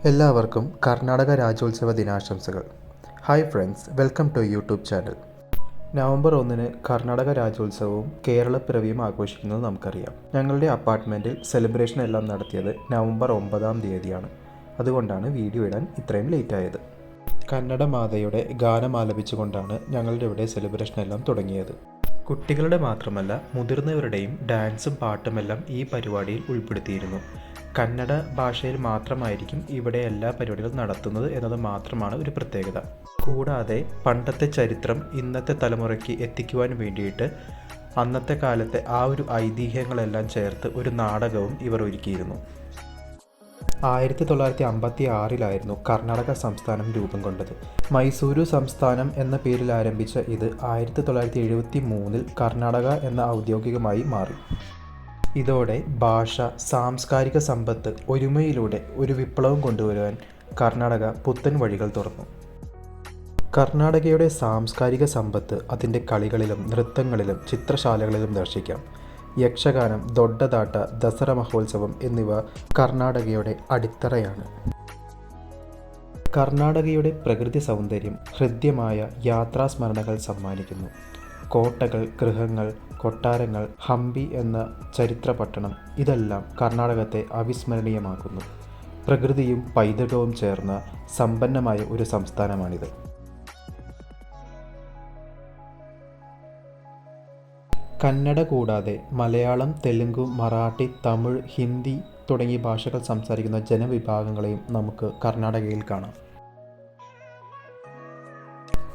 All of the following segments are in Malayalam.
എല്ലാവർക്കും കർണാടക രാജ്യോത്സവ ദിനാശംസകൾ. Hi friends, welcome to YouTube channel. November 1 Karnataka രാജ്യോത്സവവും കേരളപ്പിറവിയും ആഘോഷിക്കുന്നത് നമുക്കറിയാം. ഞങ്ങളുടെ അപ്പാർട്ട്മെൻറ്റിൽ സെലിബ്രേഷൻ എല്ലാം നടത്തിയത് നവംബർ 9 അതുകൊണ്ടാണ് വീഡിയോ ഇടാൻ ഇത്രയും ലേറ്റ് ആയത്. കന്നഡ മാതയുടെ ഗാനം ആലപിച്ചുകൊണ്ടാണ് ഞങ്ങളുടെ ഇവിടെ സെലിബ്രേഷൻ എല്ലാം തുടങ്ങിയത്. കുട്ടികളുടെ മാത്രമല്ല മുതിർന്നവരുടെയും ഡാൻസും പാട്ടുമെല്ലാം ഈ പരിപാടിയിൽ ഉൾപ്പെടുത്തിയിരുന്നു. കന്നഡ ഭാഷയിൽ മാത്രമായിരിക്കും ഇവിടെ എല്ലാ പരിപാടികളും നടത്തുന്നത് എന്നത് മാത്രമാണ് ഒരു പ്രത്യേകത. കൂടാതെ പണ്ടത്തെ ചരിത്രം ഇന്നത്തെ തലമുറയ്ക്ക് എത്തിക്കുവാൻ വേണ്ടിയിട്ട് അന്നത്തെ കാലത്തെ ആ ഒരു ഐതിഹ്യങ്ങളെല്ലാം ചേർത്ത് ഒരു നാടകവും ഇവർ ഒരുക്കിയിരുന്നു. 1956 കർണാടക സംസ്ഥാനം രൂപം കൊണ്ടത്. മൈസൂരു സംസ്ഥാനം എന്ന പേരിൽ ആരംഭിച്ച ഇത് 1973 കർണാടക എന്ന ഔദ്യോഗികമായി മാറി. ഇതോടെ ഭാഷ, സാംസ്കാരിക സമ്പത്ത്, ഒരുമയിലൂടെ ഒരു വിപ്ലവം കൊണ്ടുവരുവാൻ കർണാടക പുത്തൻ വഴികൾ തുറന്നു. കർണാടകയുടെ സാംസ്കാരിക സമ്പത്ത് അതിൻ്റെ കളികളിലും നൃത്തങ്ങളിലും ചിത്രശാലകളിലും ദർശിക്കാം. യക്ഷഗാനം, ദൊഡ്ഡദാട്ട, ദസറ മഹോത്സവം എന്നിവ കർണാടകയുടെ അടിത്തറയാണ്. കർണാടകയുടെ പ്രകൃതി സൗന്ദര്യം ഹൃദ്യമായ യാത്രാസ്മരണകൾ സമ്മാനിക്കുന്നു. കോട്ടകൾ, ഗൃഹങ്ങൾ, കൊട്ടാരങ്ങൾ, ഹംപി എന്ന ചരിത്ര പട്ടണം ഇതെല്ലാം കർണാടകത്തെ അവിസ്മരണീയമാക്കുന്നു. പ്രകൃതിയും പൈതൃകവും ചേർന്ന സമ്പന്നമായ ഒരു സംസ്ഥാനമാണിത്. കന്നഡ കൂടാതെ മലയാളം, തെലുങ്ക്, മറാഠി, തമിഴ്, ഹിന്ദി തുടങ്ങിയ ഭാഷകൾ സംസാരിക്കുന്ന ജനവിഭാഗങ്ങളെയും നമുക്ക് കർണാടകയിൽ കാണാം.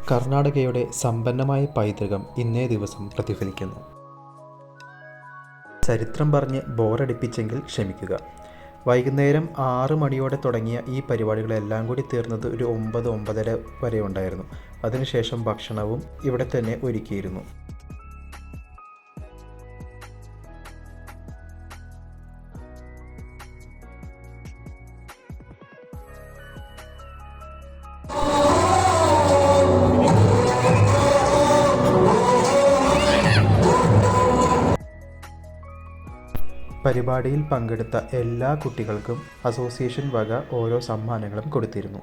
കർണാടകയുടെ സമ്പന്നമായ പൈതൃകം ഇന്നേ ദിവസം പ്രതിഫലിക്കുന്നു. ചരിത്രം പറഞ്ഞ് ബോറടിപ്പിച്ചെങ്കിൽ ക്ഷമിക്കുക. വൈകുന്നേരം 6 മണിയോടെ തുടങ്ങിയ ഈ പരിപാടികളെല്ലാം കൂടി തീർന്നത് ഒരു 9-9:30 വരെ ഉണ്ടായിരുന്നു. അതിനുശേഷം ഭക്ഷണവും ഇവിടെ തന്നെ ഒരുക്കിയിരുന്നു. പരിപാടിയിൽ പങ്കെടുത്ത എല്ലാ കുട്ടികൾക്കും അസോസിയേഷൻ വക ഓരോ സമ്മാനങ്ങളും കൊടുത്തിരുന്നു.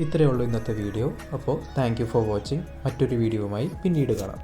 ഇത്രയേ ഉള്ളൂ ഇന്നത്തെ വീഡിയോ. അപ്പോൾ താങ്ക് യു ഫോർ വാച്ചിങ്. മറ്റൊരു വീഡിയോയുമായി പിന്നീട് കാണാം.